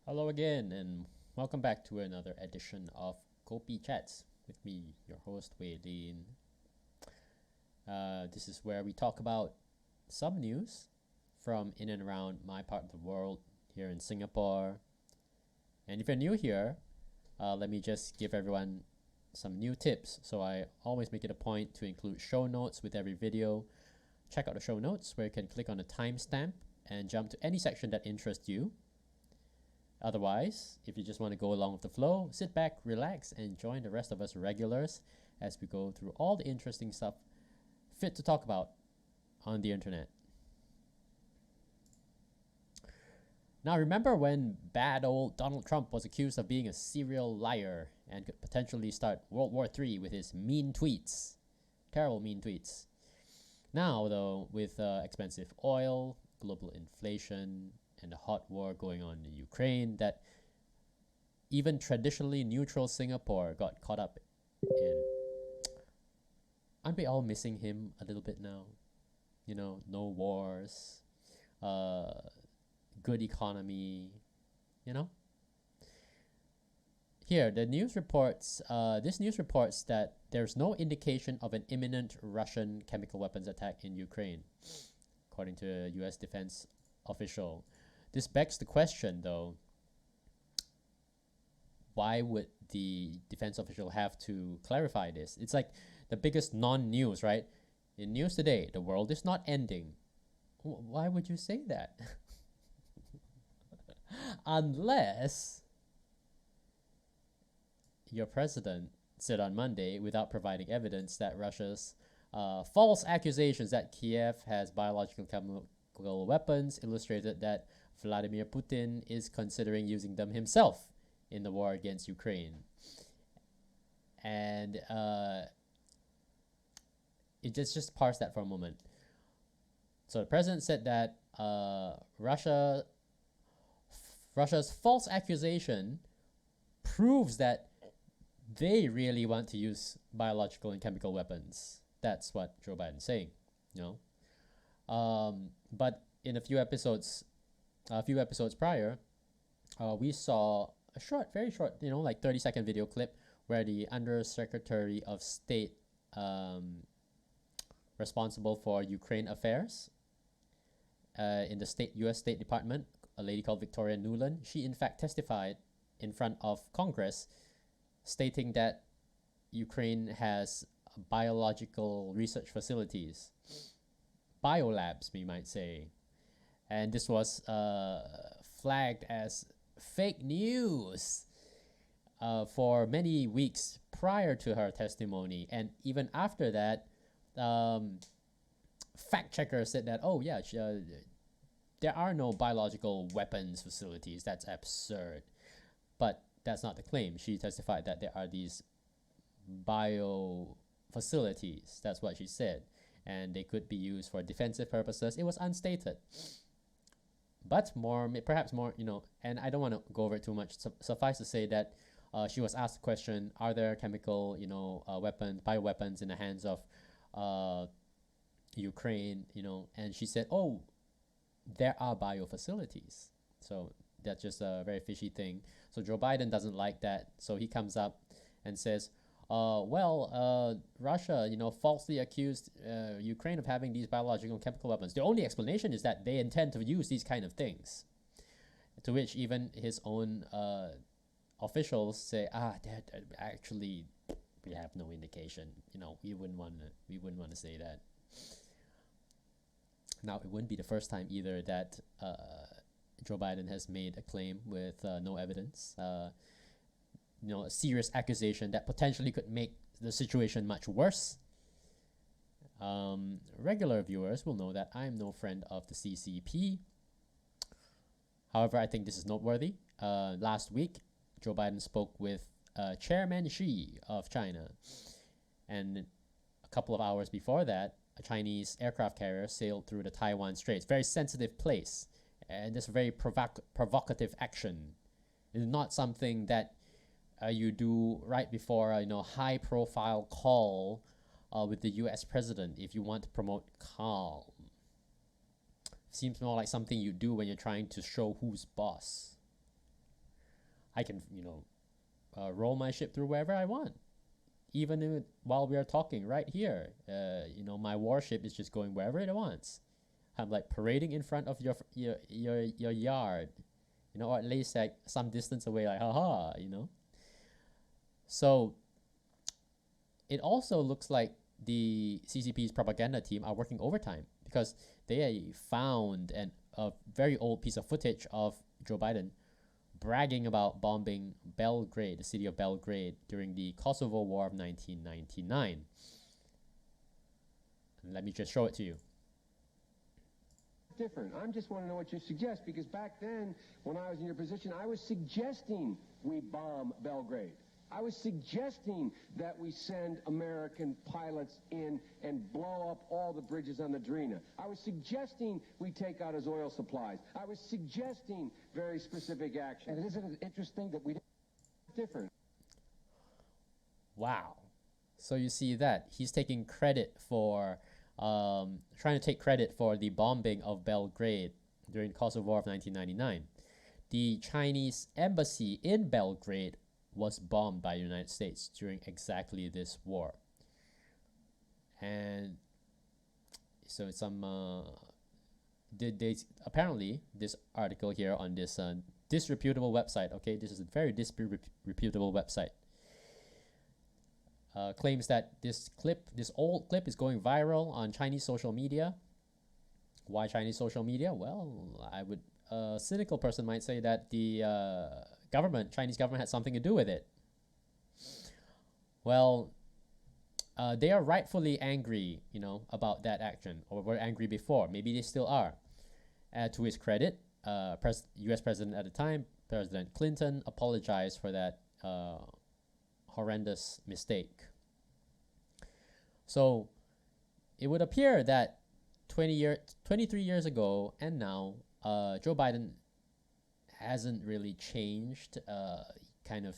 Hello again, and welcome back to another edition of Kopi Chats with me, your host, Wei Lin. This is where we talk about some news from in and around my part of the world here in Singapore. And if you're new here, let me just give everyone some new tips. So I always make it a point to include show notes with every video. Check out the show notes where you can click on a timestamp and jump to any section that interests you. Otherwise, if you just want to go along with the flow, sit back, relax, and join the rest of us regulars as we go through all the interesting stuff fit to talk about on the internet. Now, remember when bad old Donald Trump was accused of being a serial liar and could potentially start World War III with his mean tweets? Terrible mean tweets. Now, though, with expensive oil, global inflation, and the hot war going on in Ukraine, that even traditionally neutral Singapore got caught up in. Aren't we all missing him a little bit now? You know, no wars, good economy, you know? Here, the news reports, this news reports that there's no indication of an imminent Russian chemical weapons attack in Ukraine, according to a US defense official. This begs the question, though, why would the defense official have to clarify this? It's like the biggest non-news, right? In news today, the world is not ending. Why would you say that? Unless your president said on Monday, without providing evidence, that Russia's false accusations that Kiev has biological chemical weapons illustrated that Vladimir Putin is considering using them himself in the war against Ukraine. And it just parse that for a moment. So the president said that Russia's false accusation proves that they really want to use biological and chemical weapons. That's what Joe Biden's saying, you know. But in a few episodes prior, we saw a short, very short, like 30-second video clip where the Undersecretary of State responsible for Ukraine affairs in the U.S. State Department, a lady called Victoria Nuland, she in fact testified in front of Congress stating that Ukraine has biological research facilities, biolabs, we might say. And this was flagged as fake news for many weeks prior to her testimony. And even after that, fact checkers said that, oh yeah, there are no biological weapons facilities. That's absurd. But that's not the claim. She testified that there are these bio facilities. That's what she said. And they could be used for defensive purposes. It was unstated. But perhaps more, and I don't want to go over it too much. Suffice to say that she was asked the question, are there chemical, weapons, bioweapons in the hands of Ukraine, and she said, oh, there are bio facilities. So that's just a very fishy thing. So Joe Biden doesn't like that. So he comes up and says, Russia, falsely accused Ukraine of having these biological and chemical weapons. The only explanation is that they intend to use these kind of things. To which even his own officials say, actually, we have no indication. We wouldn't want to say that. Now, it wouldn't be the first time either that Joe Biden has made a claim with no evidence. A serious accusation that potentially could make the situation much worse. Regular viewers will know that I'm no friend of the CCP. However, I think this is noteworthy. Last week, Joe Biden spoke with Chairman Xi of China. And a couple of hours before that, a Chinese aircraft carrier sailed through the Taiwan Straits. Very sensitive place. And this very provocative action. It's not something that you do right before a high-profile call with the U.S. president if you want to promote calm. Seems more like something you do when you're trying to show who's boss. I can, roll my ship through wherever I want. Even while we are talking right here, my warship is just going wherever it wants. I'm like parading in front of your yard, or at least like some distance away, like haha. So it also looks like the CCP's propaganda team are working overtime because they found a very old piece of footage of Joe Biden bragging about bombing Belgrade, the city of Belgrade, during the Kosovo War of 1999. And let me just show it to you. Different. I just want to know what you suggest, because back then, when I was in your position, I was suggesting we bomb Belgrade. I was suggesting that we send American pilots in and blow up all the bridges on the Drina. I was suggesting we take out his oil supplies. I was suggesting very specific action. And isn't it interesting that we did different? Wow. So you see that he's taking credit for trying to take credit for the bombing of Belgrade during the Kosovo War of 1999. The Chinese embassy in Belgrade was bombed by the United States during exactly this war. And so some apparently this article here on this disreputable website, okay, this is a very disreputable website, claims that this old clip is going viral on Chinese social media. Why Chinese social media? Well, I would a cynical person might say that the Chinese government had something to do with it. Well, they are rightfully angry, about that action, or were angry before. Maybe they still are. To his credit, U.S. President at the time, President Clinton, apologized for that horrendous mistake. So it would appear that 23 years ago and now, Joe Biden hasn't really changed. Kind of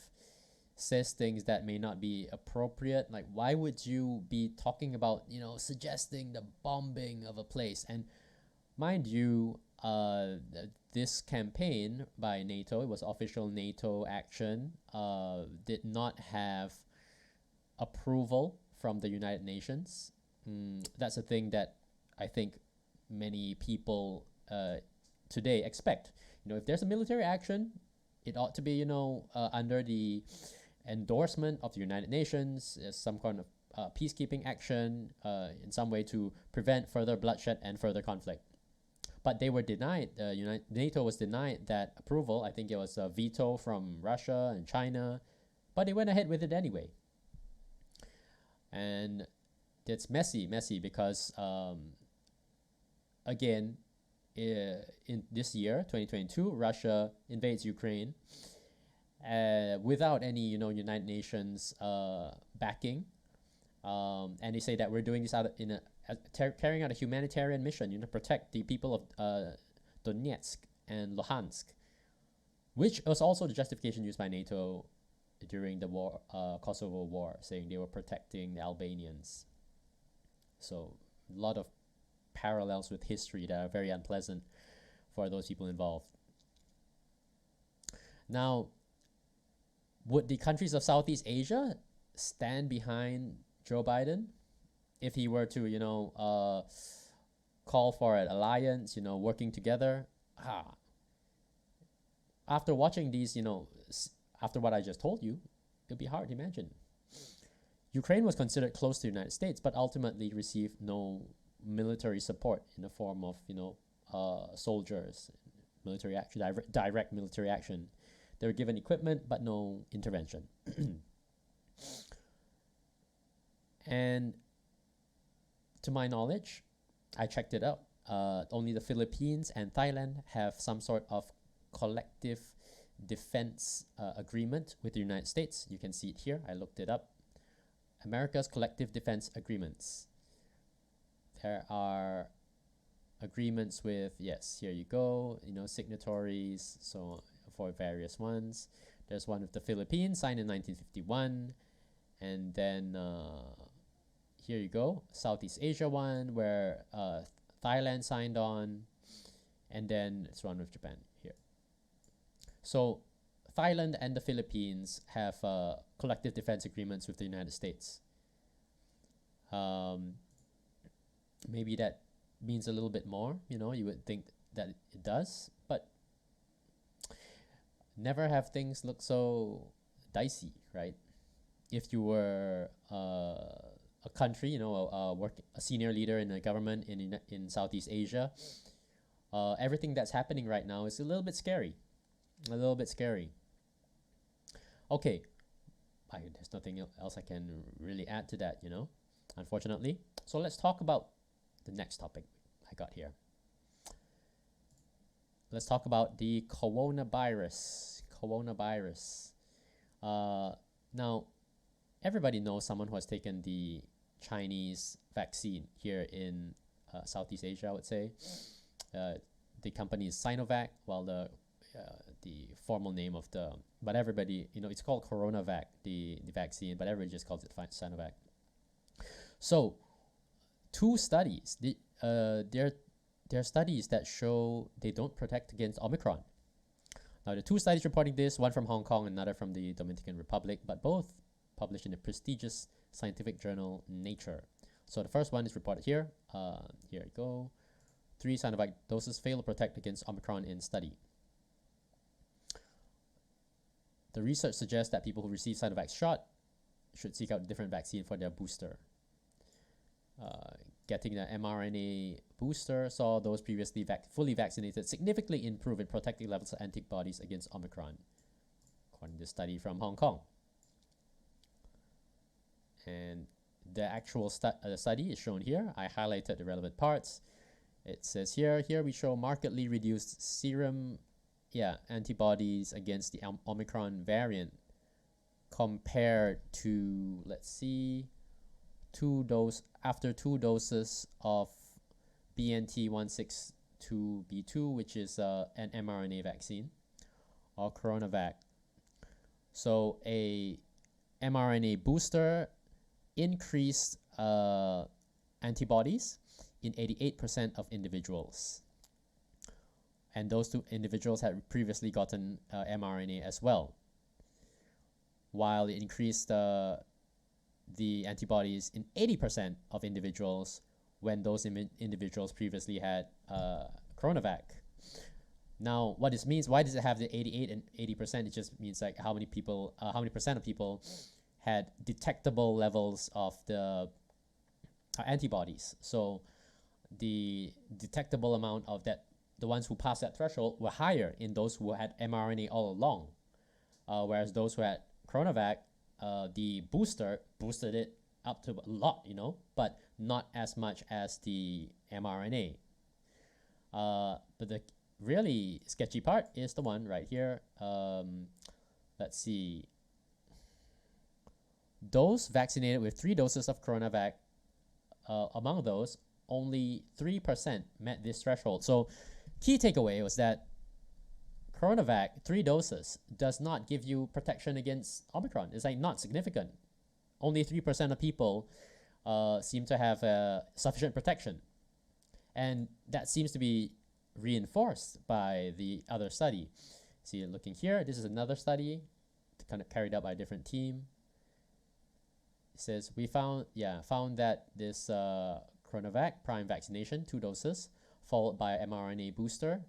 says things that may not be appropriate. Like, why would you be talking about, suggesting the bombing of a place? And mind you, this campaign by NATO, it was official NATO action, did not have approval from the United Nations. That's a thing that I think many people today expect. If there's a military action, it ought to be, under the endorsement of the United Nations, some kind of peacekeeping action in some way to prevent further bloodshed and further conflict. But they were denied, NATO was denied that approval. I think it was a veto from Russia and China, but they went ahead with it anyway. And it's messy because, again, in this year, 2022, Russia invades Ukraine without any, United Nations backing, and they say that we're doing this carrying out a humanitarian mission, protect the people of Donetsk and Luhansk, which was also the justification used by NATO during the war, Kosovo War, saying they were protecting the Albanians. So a lot of parallels with history that are very unpleasant for those people involved. Now, would the countries of Southeast Asia stand behind Joe Biden if he were to, call for an alliance, working together? After watching these, after what I just told you, it'd be hard to imagine. Ukraine was considered close to the United States, but ultimately received no military support in the form of, soldiers, military action, direct military action. They were given equipment, but no intervention. And to my knowledge, I checked it out. Only the Philippines and Thailand have some sort of collective defense agreement with the United States. You can see it here. I looked it up. America's collective defense agreements. There are agreements with, yes, here you go, signatories, so for various ones. There's one with the Philippines, signed in 1951. And then here you go, Southeast Asia one, where Thailand signed on. And then it's one with Japan here. So Thailand and the Philippines have collective defense agreements with the United States. Maybe that means a little bit more, you would think that it does, but never have things look so dicey, right? If you were a country, a senior leader in a government in Southeast Asia, everything that's happening right now is a little bit scary. Okay, there's nothing else I can really add to that, unfortunately. So let's talk about the next topic I got here. Let's talk about the coronavirus. Now, everybody knows someone who has taken the Chinese vaccine here in Southeast Asia, I would say. The company is Sinovac, while the formal name of but everybody, it's called CoronaVac, the vaccine, but everybody just calls it Sinovac. So, two studies, there are studies that show they don't protect against Omicron. Now, the two studies reporting this, one from Hong Kong, another from the Dominican Republic, but both published in the prestigious scientific journal Nature. So the first one is reported here. Here we go. 3 Sinovac doses fail to protect against Omicron in study. The research suggests that people who receive Sinovac shot should seek out a different vaccine for their booster. Getting the mRNA booster saw those previously fully vaccinated significantly improve in protective levels of antibodies against Omicron, according to the study from Hong Kong. And the actual study is shown here. I highlighted the relevant parts. It says here we show markedly reduced serum antibodies against the Omicron variant compared to, let's see, after 2 doses of BNT162b2, which is an mRNA vaccine, or CoronaVac. So a mRNA booster increased antibodies in 88% of individuals. And those 2 individuals had previously gotten mRNA as well, while it increased the antibodies in 80% of individuals when those individuals previously had CoronaVac. Now, what this means, why does it have the 88 and 80%? It just means like how many percent of people had detectable levels of the antibodies. So the detectable amount of that, the ones who passed that threshold were higher in those who had mRNA all along, whereas those who had CoronaVac, the booster boosted it up to a lot, but not as much as the mRNA. But the really sketchy part is the one right here. Let's see. Those vaccinated with 3 doses of CoronaVac, among those, only 3% met this threshold. So, key takeaway was that CoronaVac, 3 doses, does not give you protection against Omicron. It's like not significant. Only 3% of people seem to have sufficient protection. And that seems to be reinforced by the other study. See, looking here, this is another study kind of carried out by a different team. It says, we found that this CoronaVac prime vaccination, 2 doses, followed by mRNA booster,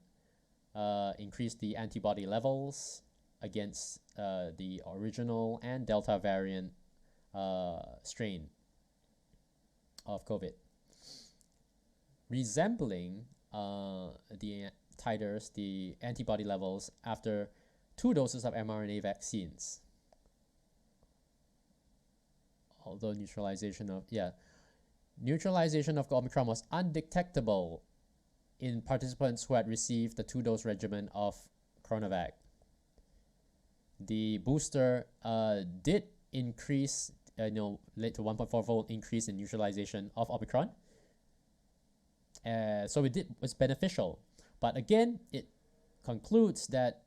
increased the antibody levels against the original and Delta variant strain of COVID, resembling the titers, the antibody levels after 2 doses of mRNA vaccines. Although neutralization of Omicron was undetectable in participants who had received the 2-dose regimen of CoronaVac. The booster did increase, led to 1.4-fold increase in neutralization of Omicron. So it was beneficial. But again, it concludes that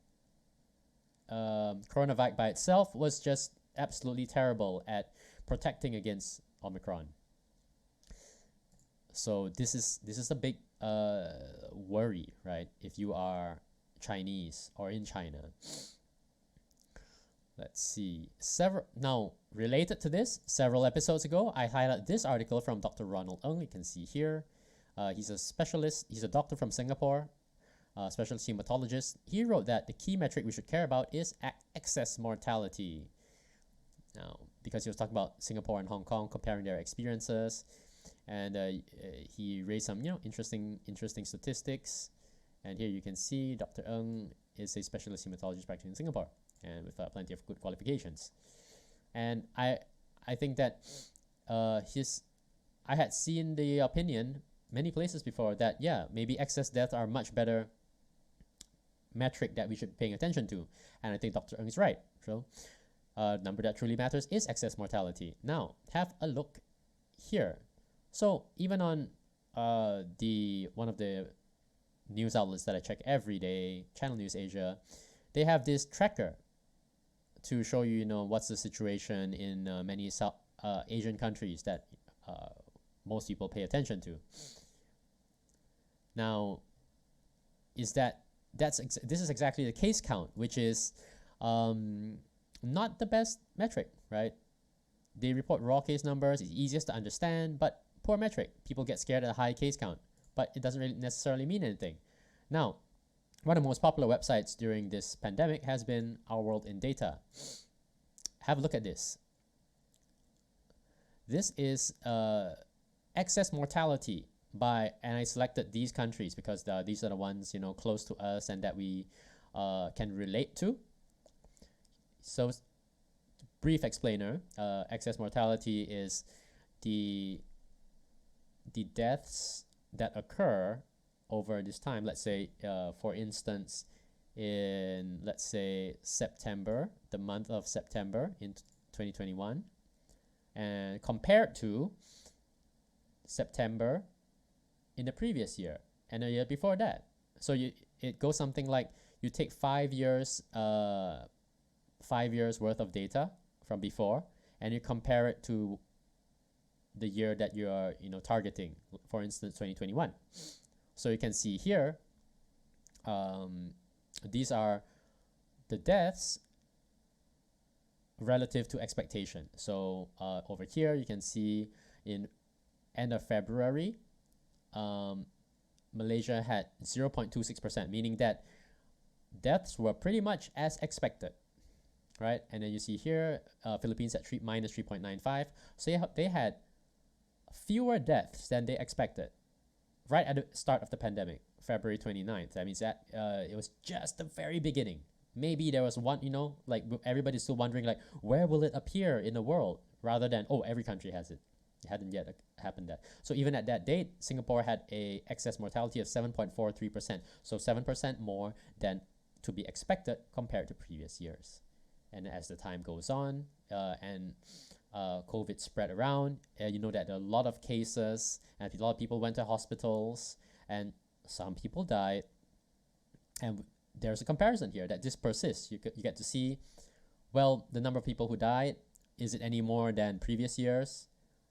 CoronaVac by itself was just absolutely terrible at protecting against Omicron. So this is a big worry, right? If you are Chinese or in China, Let's see. Now, related to this, several episodes ago, I highlighted this article from Dr. Ronald Ng. You can see here. He's a specialist. He's a doctor from Singapore, specialist hematologist. He wrote that the key metric we should care about is excess mortality. Now, because he was talking about Singapore and Hong Kong, comparing their experiences, and he raised some interesting statistics. And here you can see Dr. Ng is a specialist hematologist practicing in Singapore, and with plenty of good qualifications. And I think that I had seen the opinion many places before that maybe excess deaths are much better metric that we should be paying attention to, and I think Dr. Ng is right. So number that truly matters is excess mortality. Now have a look here. So even on one of the news outlets that I check every day, Channel News Asia, they have this tracker to show you, what's the situation in many Asian countries that most people pay attention to. Now, this is exactly the case count, which is not the best metric, right? They report raw case numbers. It's easiest to understand, but poor metric. People get scared at a high case count, but it doesn't really necessarily mean anything. Now, one of the most popular websites during this pandemic has been Our World in Data. Have a look at this. This is excess mortality and I selected these countries because these are the ones close to us and that we can relate to. So, brief explainer: excess mortality is the deaths that occur over this time. Let's say, for instance, in September, the month of September in 2021, and compared to September in the previous year and a year before that. So it goes something like you take 5 years worth of data from before, and you compare it to the year that you are targeting, for instance 2021. So you can see here, these are the deaths relative to expectation. So over here you can see in end of February, Malaysia had 0.26%, meaning that deaths were pretty much as expected, right? And then you see here, Philippines at minus 3.95. So they had fewer deaths than they expected right at the start of the pandemic, February 29th. That means that it was just the very beginning. Maybe there was one, like everybody's still wondering, like, where will it appear in the world, rather than, every country has it. It hadn't yet happened that. So even at that date, Singapore had a excess mortality of 7.43%. So 7% more than to be expected compared to previous years. And as the time goes on, and COVID spread around, you know that there are a lot of cases, and a lot of people went to hospitals, and some people died. And there's a comparison here that this persists. You get to see, well, the number of people who died, is it any more than previous years?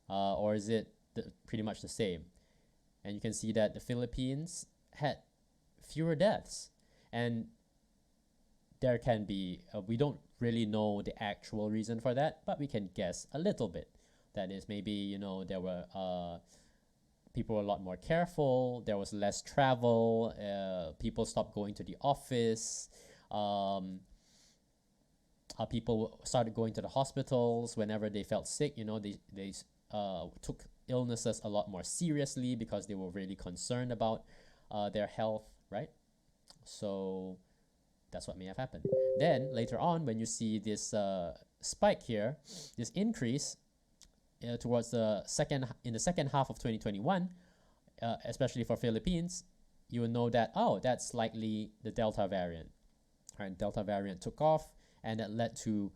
Or is it pretty much the same? And you can see that the Philippines had fewer deaths. And there can be, we don't really know the actual reason for that, but we can guess a little bit. That is, maybe, there were, people were a lot more careful, there was less travel, people stopped going to the office, people started going to the hospitals whenever they felt sick. They took illnesses a lot more seriously because they were really concerned about their health, right? So that's what may have happened. Then later on, when you see this spike here, this increase towards in the second half of 2021, especially for Philippines, you will know that, that's likely the Delta variant. Right? Delta variant took off, and that led to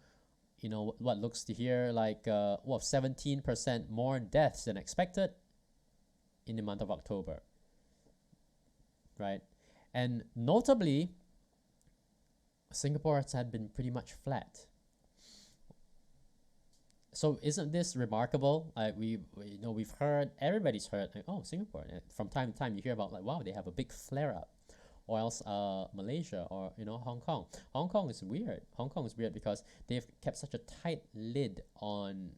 what looks to here like 17% more deaths than expected in the month of October, right? And notably, Singapore had been pretty much flat. So isn't this remarkable? Everybody's heard, like, Singapore. And from time to time you hear about, like, wow, they have a big flare up. or else Malaysia, or Hong Kong. Hong Kong is weird. Hong Kong is weird because they've kept such a tight lid on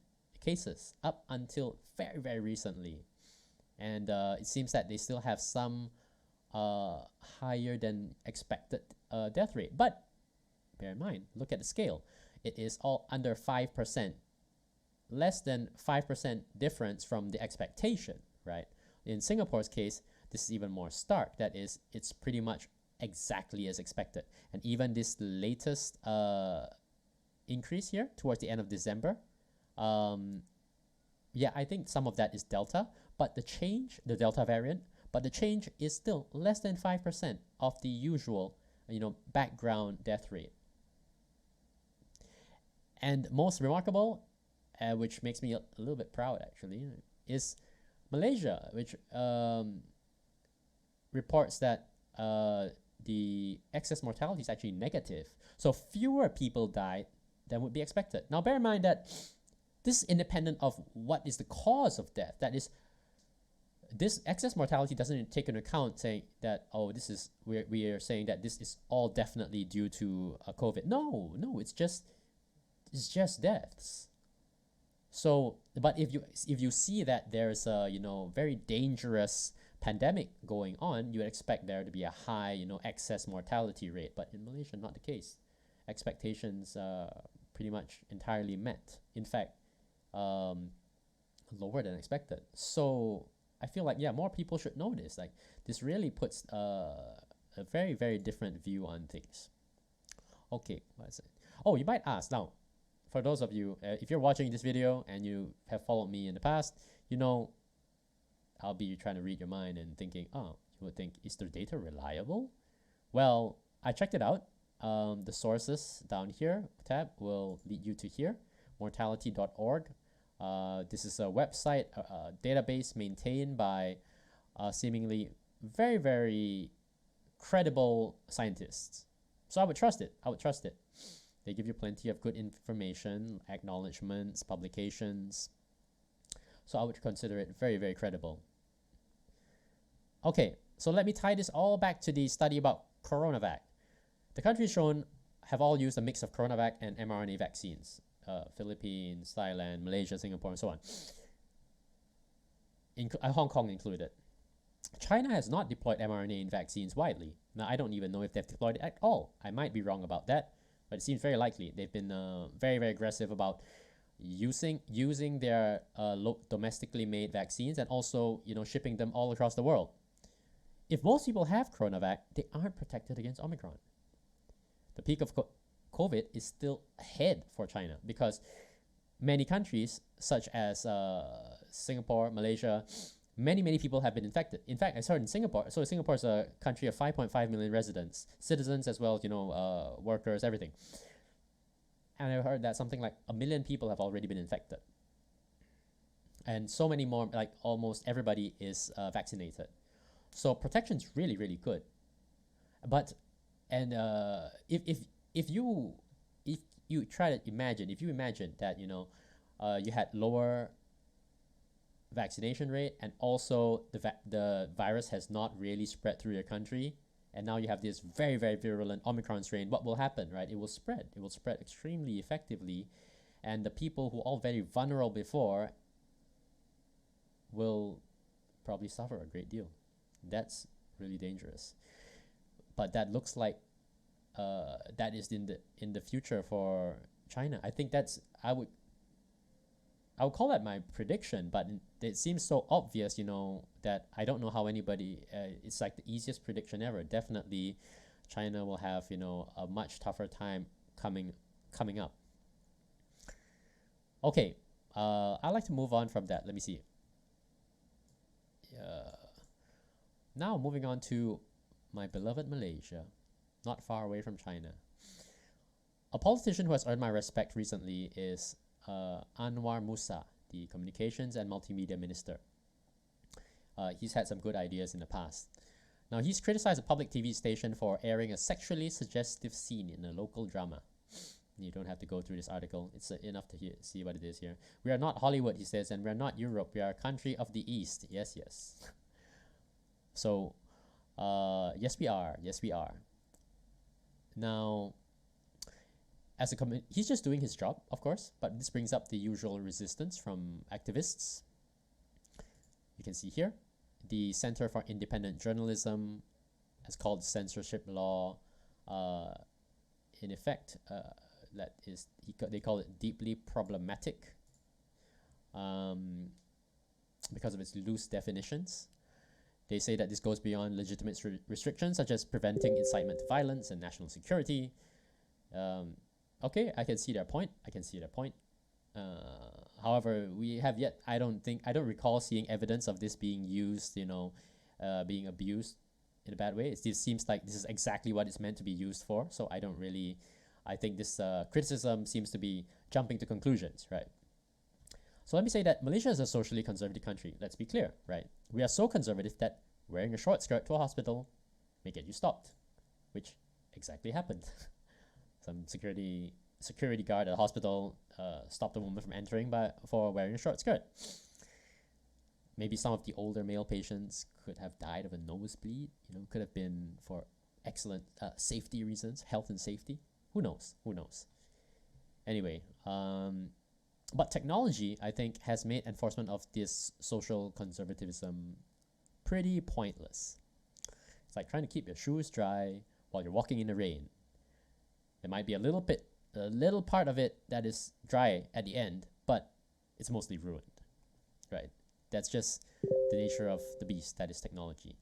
cases up until very, very recently, and it seems that they still have some higher than expected death rate. But bear in mind, look at the scale. It is all under 5%, less than 5% difference from the expectation, right? In Singapore's case, this is even more stark. That is, it's pretty much exactly as expected. And even this latest increase here towards the end of December, yeah, I think some of that is Delta, but the Delta variant, but the change is still less than 5% of the usual, background death rate. And most remarkable, which makes me a little bit proud actually, is Malaysia, which reports that the excess mortality is actually negative. So fewer people died than would be expected. Now bear in mind that this is independent of what is the cause of death. That is, this excess mortality doesn't take into account saying that, oh, we are saying that this is all definitely due to COVID. No, it's just deaths. So, but if you see that there's a very dangerous pandemic going on, you would expect there to be a high excess mortality rate. But in Malaysia, not the case. Expectations pretty much entirely met. In fact, lower than expected. So I feel like more people should know this. Like, this really puts a very, very different view on things. Okay, what is it? Oh, you might ask now. For those of you, if you're watching this video and you have followed me in the past, I'll be trying to read your mind and thinking, you would think, is the data reliable? Well, I checked it out. The sources down here tab will lead you to here, mortality.org. This is a website, a database maintained by seemingly very, very credible scientists. So I would trust it. They give you plenty of good information, acknowledgements, publications. So I would consider it very, very credible. Okay, so let me tie this all back to the study about coronavac. The countries shown have all used a mix of coronavac and mRNA vaccines. Philippines, Thailand, Malaysia, Singapore, and so on. Hong Kong included. China has not deployed mRNA in vaccines widely. Now, I don't even know if they've deployed it at all. I might be wrong about that, but it seems very likely. They've been very, very aggressive about using their domestically made vaccines and also shipping them all across the world. If most people have coronavac, they aren't protected against Omicron. The peak of COVID is still ahead for China because many countries such as Singapore, Malaysia, many people have been infected. In fact, I saw in Singapore. So Singapore is a country of 5.5 million residents, citizens as well as workers, everything. And I heard that something like 1 million people have already been infected, and so many more. Like almost everybody is vaccinated, so protection is really, really good. But if you try to imagine, if you imagine that you had lower vaccination rate and also the virus has not really spread through your country, and now you have this very, very virulent Omicron strain, what will happen, right? It will spread extremely effectively, and the people who are all very vulnerable before will probably suffer a great deal. That's really dangerous. But that looks like that is in the future for China. I think I would call that my prediction, but it seems so obvious, that I don't know how anybody. It's like the easiest prediction ever. Definitely, China will have a much tougher time coming up. Okay, I'd like to move on from that. Let me see. Now moving on to my beloved Malaysia, not far away from China. A politician who has earned my respect recently is Anwar Musa, the Communications and Multimedia Minister. He's had some good ideas in the past. Now, he's criticized a public TV station for airing a sexually suggestive scene in a local drama. You don't have to go through this article. It's enough to see what it is here. We are not Hollywood, he says, and we're not Europe. We are a country of the East. Yes. So, Yes, we are. Yes, we are. Now, as a he's just doing his job, of course, but this brings up the usual resistance from activists. You can see here, the Center for Independent Journalism has called censorship law, in effect, that is, they call it deeply problematic, because of its loose definitions. They say that this goes beyond legitimate restrictions such as preventing incitement to violence and national security. Okay, I can see their point. However, we have yet, I don't recall seeing evidence of this being used, being abused in a bad way. It seems like this is exactly what it's meant to be used for. So I think this criticism seems to be jumping to conclusions, right? So let me say that Malaysia is a socially conservative country. Let's be clear, right? We are so conservative that wearing a short skirt to a hospital may get you stopped, which exactly happened. Some security guard at a hospital stopped a woman from entering for wearing a short skirt. Maybe some of the older male patients could have died of a nosebleed. Could have been for excellent safety reasons, health and safety. Who knows? Anyway, but technology, I think, has made enforcement of this social conservatism pretty pointless. It's like trying to keep your shoes dry while you're walking in the rain. There might be a little part of it that is dry at the end, but it's mostly ruined, right? That's just the nature of the beast that is technology.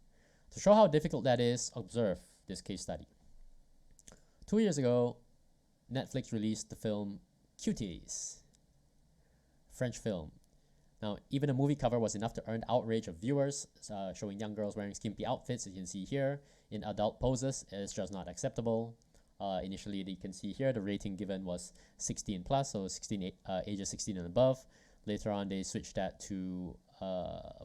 To show how difficult that is, observe this case study. 2 years ago, Netflix released the film Cuties, French film. Now, even a movie cover was enough to earn outrage of viewers, showing young girls wearing skimpy outfits, as you can see here, in adult poses. It's just not acceptable. Initially, you can see here, the rating given was 16 plus, so ages 16 and above. Later on, they switched that to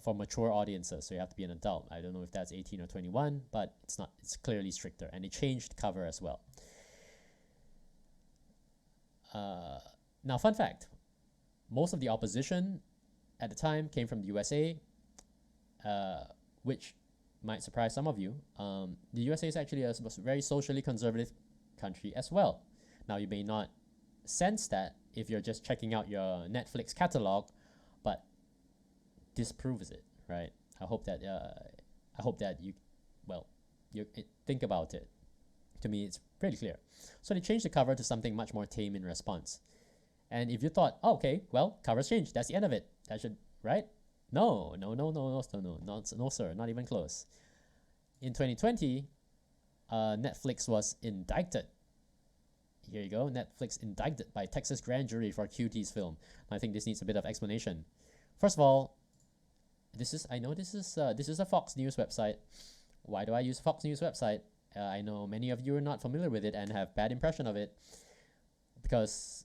for mature audiences, so you have to be an adult. I don't know if that's 18 or 21, but it's clearly stricter. And they changed cover as well. Now, fun fact, most of the opposition at the time came from the USA, which might surprise some of you. The USA is actually a very socially conservative country as well. Now, you may not sense that if you're just checking out your Netflix catalog, but this proves it, right? I hope that you think about it. To me, it's pretty clear. So they changed the cover to something much more tame in response. And if you thought, oh, okay, well, covers changed, that's the end of it. That should, right? No, sir, not even close. In 2020, Netflix was indicted. Here you go, Netflix indicted by Texas grand jury for Cuties film. I think this needs a bit of explanation. First of all, this is a Fox News website. Why do I use a Fox News website? I know many of you are not familiar with it and have bad impression of it because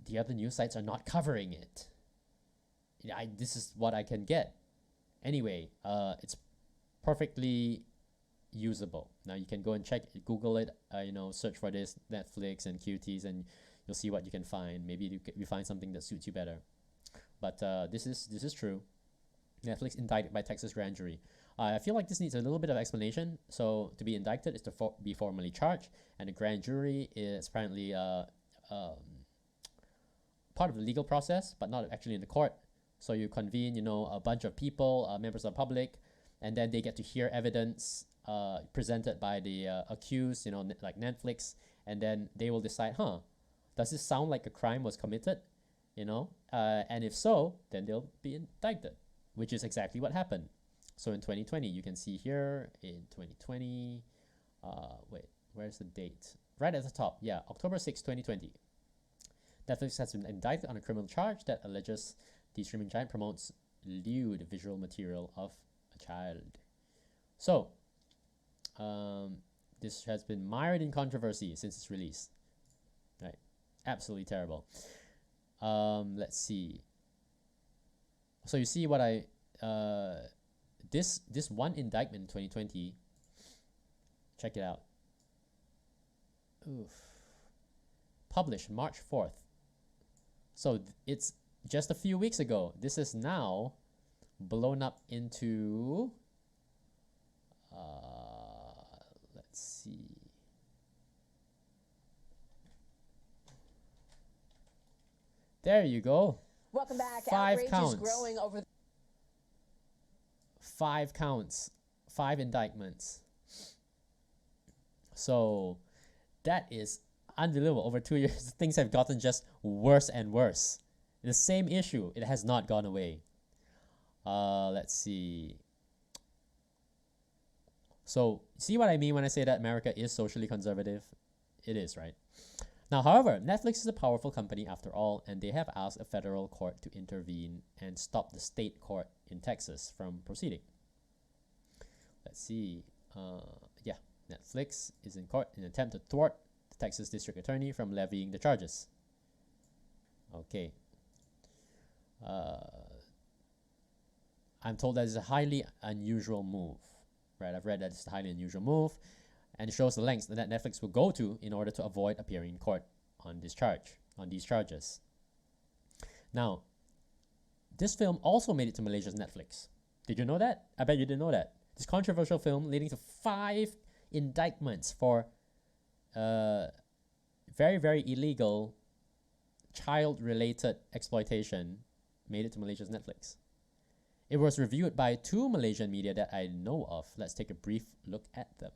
the other news sites are not covering it. This is what I can get. Anyway, it's perfectly usable. Now you can go and Google it, search for this Netflix and Cuties, and you'll see what you can find. Maybe you find something that suits you better. But this is true. Netflix indicted by Texas grand jury. I feel like this needs a little bit of explanation. So to be indicted is to be formally charged, and the grand jury is apparently part of the legal process, but not actually in the court. So you convene, a bunch of people, members of the public, and then they get to hear evidence presented by the accused, like Netflix, and then they will decide, does this sound like a crime was committed? And if so, then they'll be indicted, which is exactly what happened. So in 2020, you can see here in 2020, where's the date? Right at the top, yeah, October 6, 2020. Netflix has been indicted on a criminal charge that alleges the streaming giant promotes lewd visual material of a child. So, this has been mired in controversy since its release. Right, absolutely terrible. Let's see. So you see what this one indictment in 2020. Check it out. Published March 4th. So it's just a few weeks ago. This is now blown up into There you go. Welcome back. 5 Outrage counts. is growing over 5 counts, 5 indictments. So that is unbelievable. Over 2 years, things have gotten just worse and worse. The same issue, it has not gone away. Let's see. So, see what I mean when I say that America is socially conservative? It is, right? Now, however, Netflix is a powerful company after all, and they have asked a federal court to intervene and stop the state court in Texas from proceeding. Let's see. Yeah, Netflix is in court in an attempt to thwart the Texas district attorney from levying the charges. Okay. I'm told that it's a highly unusual move. Right, I've read that it's a highly unusual move, and it shows the lengths that Netflix will go to in order to avoid appearing in court on these charges. Now, this film also made it to Malaysia's Netflix. Did you know that? I bet you didn't know that. This controversial film leading to 5 indictments for very, very illegal child-related exploitation made it to Malaysia's Netflix. It was reviewed by 2 Malaysian media that I know of. Let's take a brief look at them.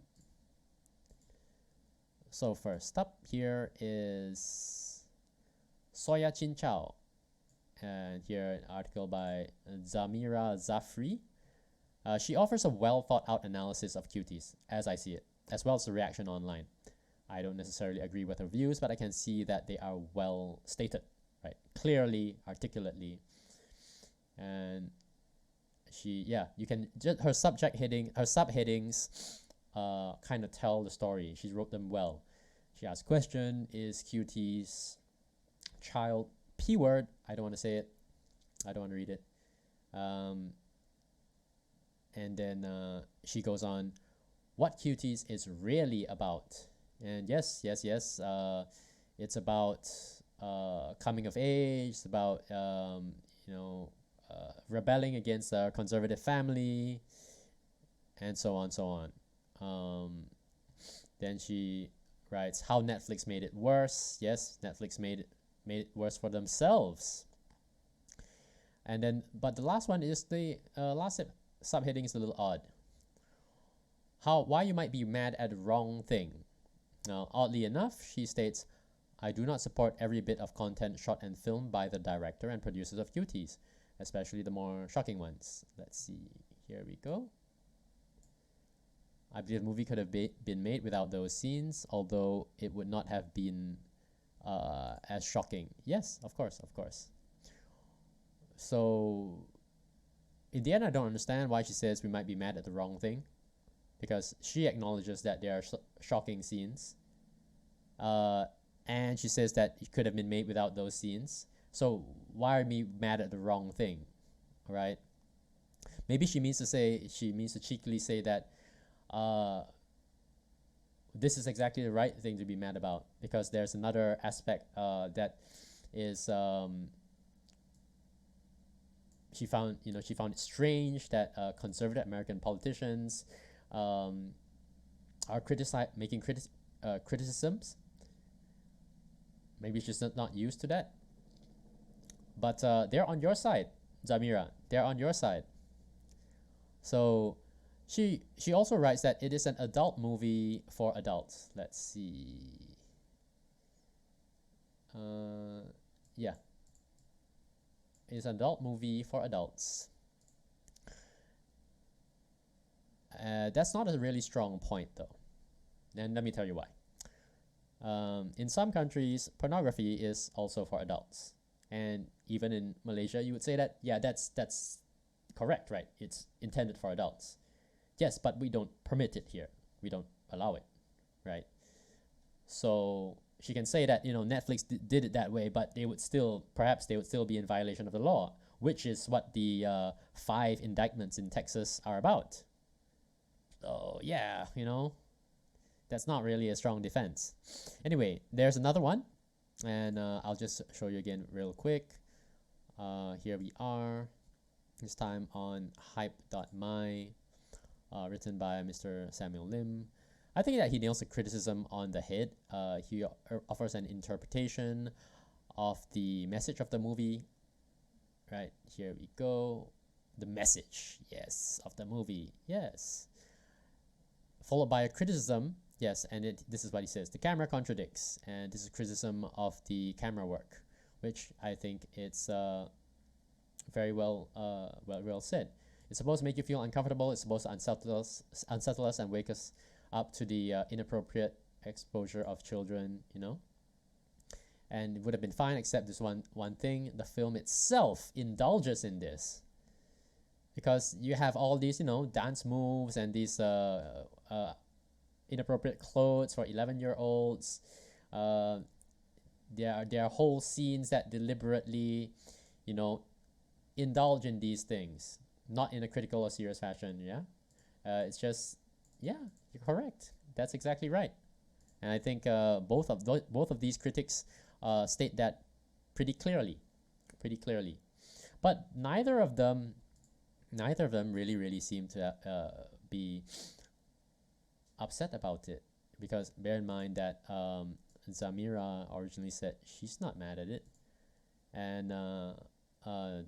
So first up here is Soya Chin Chow. And here an article by Zamira Zafri. She offers a well thought out analysis of cuties, as I see it, as well as the reaction online. I don't necessarily agree with her views, but I can see that they are well stated, right? Clearly, articulately. And you can just her subheadings kind of tell the story. She wrote them well. She asked question, is cuties child P word? I don't want to say it. I don't want to read it. And then she goes on, what cuties is really about? And yes, it's about coming of age. It's about rebelling against a conservative family, and so on. Then she writes how Netflix made it worse. Yes, Netflix made it worse for themselves. And then, but the last one is the last subheading is a little odd. Why you might be mad at the wrong thing. Now, oddly enough, she states, I do not support every bit of content shot and filmed by the director and producers of cuties, especially the more shocking ones. Let's see. Here we go. I believe the movie could have been made without those scenes, although it would not have been as shocking. Yes, of course. So, in the end, I don't understand why she says we might be mad at the wrong thing, because she acknowledges that there are shocking scenes, and she says that it could have been made without those scenes. So why are we mad at the wrong thing? All right. Maybe she means to cheekily say that this is exactly the right thing to be mad about, because there's another aspect that is she found it strange that conservative American politicians are making criticisms. Maybe she's not used to that. But they're on your side, Zamira. They're on your side. So she also writes that it is an adult movie for adults. Let's see. Yeah. It's an adult movie for adults. That's not a really strong point, though. And let me tell you why. In some countries, pornography is also for adults. And even in Malaysia, you would say that, yeah, that's correct, right? It's intended for adults. Yes, but we don't permit it here. We don't allow it, right? So she can say that, Netflix did it that way, but perhaps they would still be in violation of the law, which is what the 5 indictments in Texas are about. So yeah, that's not really a strong defense. Anyway, there's another one, and I'll just show you again real quick. Here we are, this time on hype.my, written by Mr. Samuel Lim. I think that he nails the criticism on the head. He offers an interpretation of the message of the movie. Right, here we go. The message, yes, of the movie, yes. Followed by a criticism, yes, and this is what he says. The camera contradicts, and this is criticism of the camera work, which I think it's very well said. It's supposed to make you feel uncomfortable. It's supposed to unsettle us and wake us up to the inappropriate exposure of children, And it would have been fine except this one thing. The film itself indulges in this. Because you have all these, dance moves and these inappropriate clothes for 11-year-olds. There are whole scenes that deliberately, indulge in these things, not in a critical or serious fashion. Yeah, it's just, yeah, you're correct. That's exactly right. And I think both of these critics state that pretty clearly. But neither of them really seem to be upset about it, because bear in mind that Zamira originally said she's not mad at it, and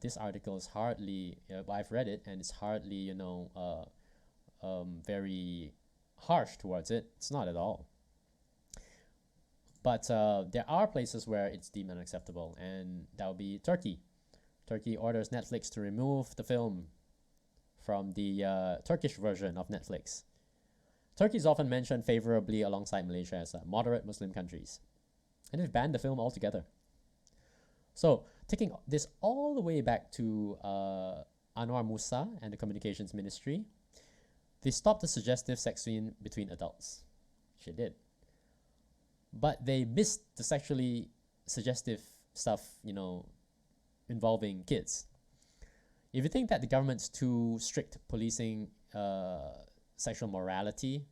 this article is hardly, I've read it, and it's hardly very harsh towards it. It's not at all. But there are places where it's deemed unacceptable, and that would be Turkey. Turkey orders Netflix to remove the film from the Turkish version of Netflix. Turkey is often mentioned favorably alongside Malaysia as moderate Muslim countries, and they've banned the film altogether. So, taking this all the way back to Anwar Musa and the Communications Ministry, they stopped the suggestive sex scene between adults. She did. But they missed the sexually suggestive stuff, involving kids. If you think that the government's too strict policing sexual morality,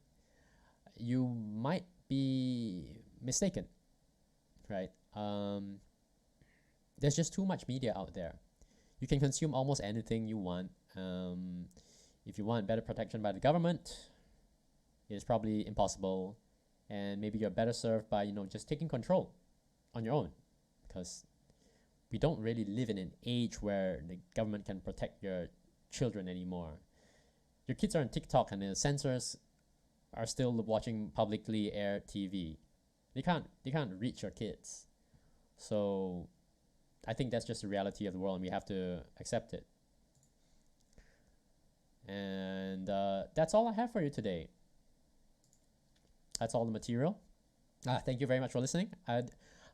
you might be mistaken, right? There's just too much media out there. You can consume almost anything you want. If you want better protection by the government, it is probably impossible. And maybe you're better served by, just taking control on your own, because we don't really live in an age where the government can protect your children anymore. Your kids are on TikTok, and the censors are still watching publicly aired TV. They can't reach your kids. So I think that's just the reality of the world, and we have to accept it. And that's all I have for you today. That's all the material. Thank you very much for listening. I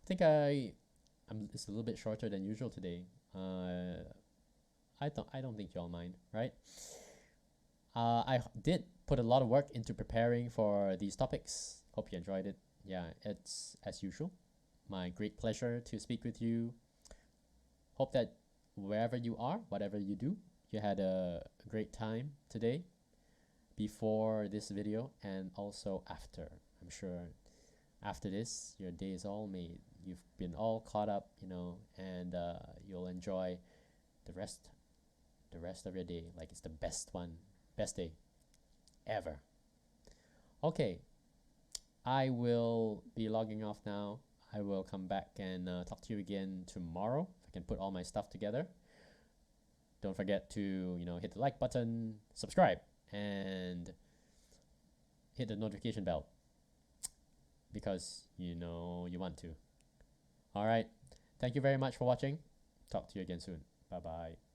think it's a little bit shorter than usual today. I don't think y'all mind, right? I did put a lot of work into preparing for these topics. Hope you enjoyed it. Yeah, it's as usual. My great pleasure to speak with you. Hope that wherever you are, whatever you do, you had a great time today, before this video and also after. I'm sure after this, your day is all made. You've been all caught up, and you'll enjoy the rest of your day like it's the best day ever. Okay, I will be logging off now. I will come back and talk to you again tomorrow if I can put all my stuff together. Don't forget to hit the like button, subscribe, and hit the notification bell, because you want to. All right, thank you very much for watching. Talk to you again soon. Bye bye.